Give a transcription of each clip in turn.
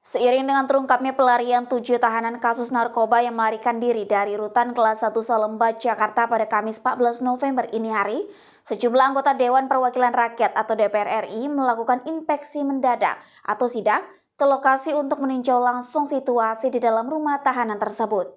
Seiring dengan terungkapnya pelarian 7 tahanan kasus narkoba yang melarikan diri dari Rutan Kelas 1 Salemba, Jakarta pada Kamis 14 November ini hari, sejumlah anggota Dewan Perwakilan Rakyat atau DPR RI melakukan inspeksi mendadak atau sidak ke lokasi untuk meninjau langsung situasi di dalam rumah tahanan tersebut.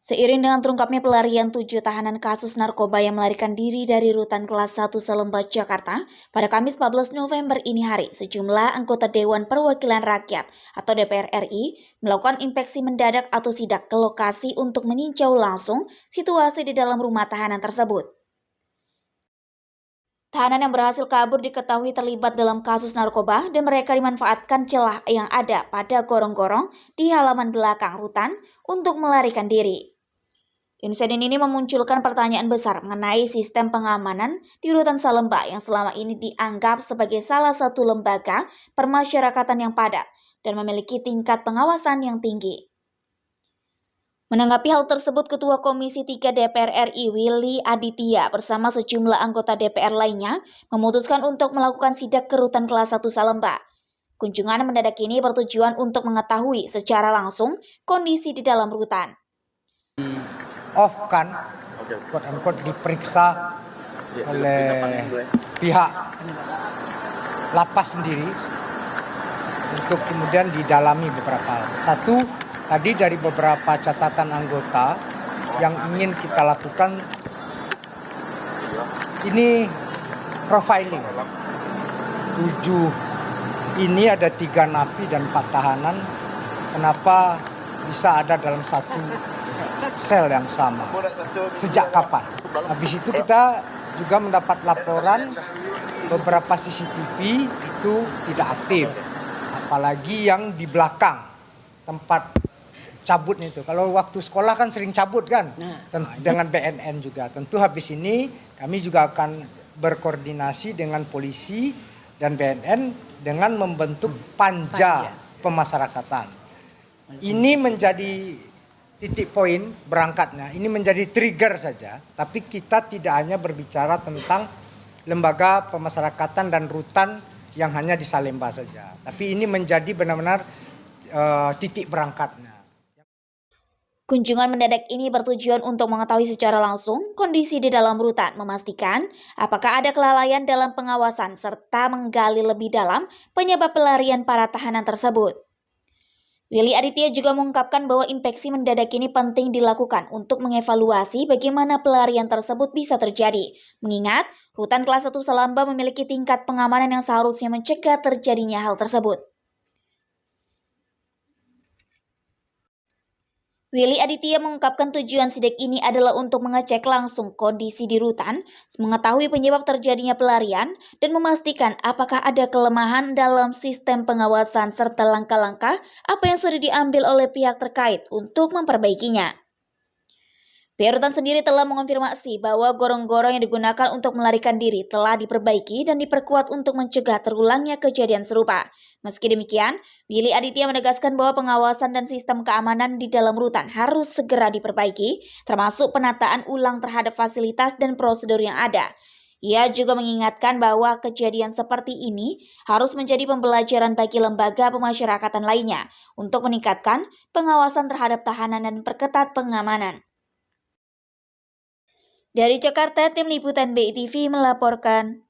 Seiring dengan terungkapnya pelarian 7 tahanan kasus narkoba yang melarikan diri dari Rutan Kelas 1 Salemba, Jakarta pada Kamis 14 November ini hari, sejumlah anggota Dewan Perwakilan Rakyat atau DPR RI melakukan inspeksi mendadak atau sidak ke lokasi untuk meninjau langsung situasi di dalam rumah tahanan tersebut. Tahanan yang berhasil kabur diketahui terlibat dalam kasus narkoba dan mereka dimanfaatkan celah yang ada pada gorong-gorong di halaman belakang rutan untuk melarikan diri. Insiden ini memunculkan pertanyaan besar mengenai sistem pengamanan di Rutan Salemba yang selama ini dianggap sebagai salah satu lembaga permasyarakatan yang padat dan memiliki tingkat pengawasan yang tinggi. Menanggapi hal tersebut, Ketua Komisi 3 DPR RI Willy Aditya bersama sejumlah anggota DPR lainnya memutuskan untuk melakukan sidak ke Rutan Kelas 1 Salemba. Kunjungan mendadak ini bertujuan untuk mengetahui secara langsung kondisi di dalam rutan. Kan, quote-unquote diperiksa oleh pihak lapas sendiri untuk kemudian didalami beberapa hal. Satu, tadi dari beberapa catatan anggota yang ingin kita lakukan, ini profiling. 7 ini ada 3 napi dan 4 tahanan. Kenapa bisa ada dalam satu sel yang sama? Sejak kapan? Habis itu kita juga mendapat laporan beberapa CCTV itu tidak aktif. Apalagi yang di belakang tempat cabutnya itu. Kalau waktu sekolah kan sering cabut kan? Dengan BNN juga. Tentu habis ini kami juga akan berkoordinasi dengan polisi dan BNN dengan membentuk panja pemasyarakatan. Ini menjadi titik poin berangkatnya, ini menjadi trigger saja, tapi kita tidak hanya berbicara tentang lembaga pemasyarakatan dan rutan yang hanya di Salemba saja, tapi ini menjadi benar-benar titik berangkatnya. Kunjungan mendadak ini bertujuan untuk mengetahui secara langsung kondisi di dalam rutan, memastikan apakah ada kelalaian dalam pengawasan, serta menggali lebih dalam penyebab pelarian para tahanan tersebut. Willy Aditya juga mengungkapkan bahwa inspeksi mendadak ini penting dilakukan untuk mengevaluasi bagaimana pelarian tersebut bisa terjadi, mengingat Rutan Kelas 1 Salemba memiliki tingkat pengamanan yang seharusnya mencegah terjadinya hal tersebut. Willy Aditya mengungkapkan tujuan sidak ini adalah untuk mengecek langsung kondisi di rutan, mengetahui penyebab terjadinya pelarian, dan memastikan apakah ada kelemahan dalam sistem pengawasan serta langkah-langkah apa yang sudah diambil oleh pihak terkait untuk memperbaikinya. Pihak rutan sendiri telah mengonfirmasi bahwa gorong-gorong yang digunakan untuk melarikan diri telah diperbaiki dan diperkuat untuk mencegah terulangnya kejadian serupa. Meski demikian, Willy Aditya menegaskan bahwa pengawasan dan sistem keamanan di dalam rutan harus segera diperbaiki, termasuk penataan ulang terhadap fasilitas dan prosedur yang ada. Ia juga mengingatkan bahwa kejadian seperti ini harus menjadi pembelajaran bagi lembaga pemasyarakatan lainnya untuk meningkatkan pengawasan terhadap tahanan dan perketat pengamanan. Dari Jakarta, tim liputan BITV melaporkan.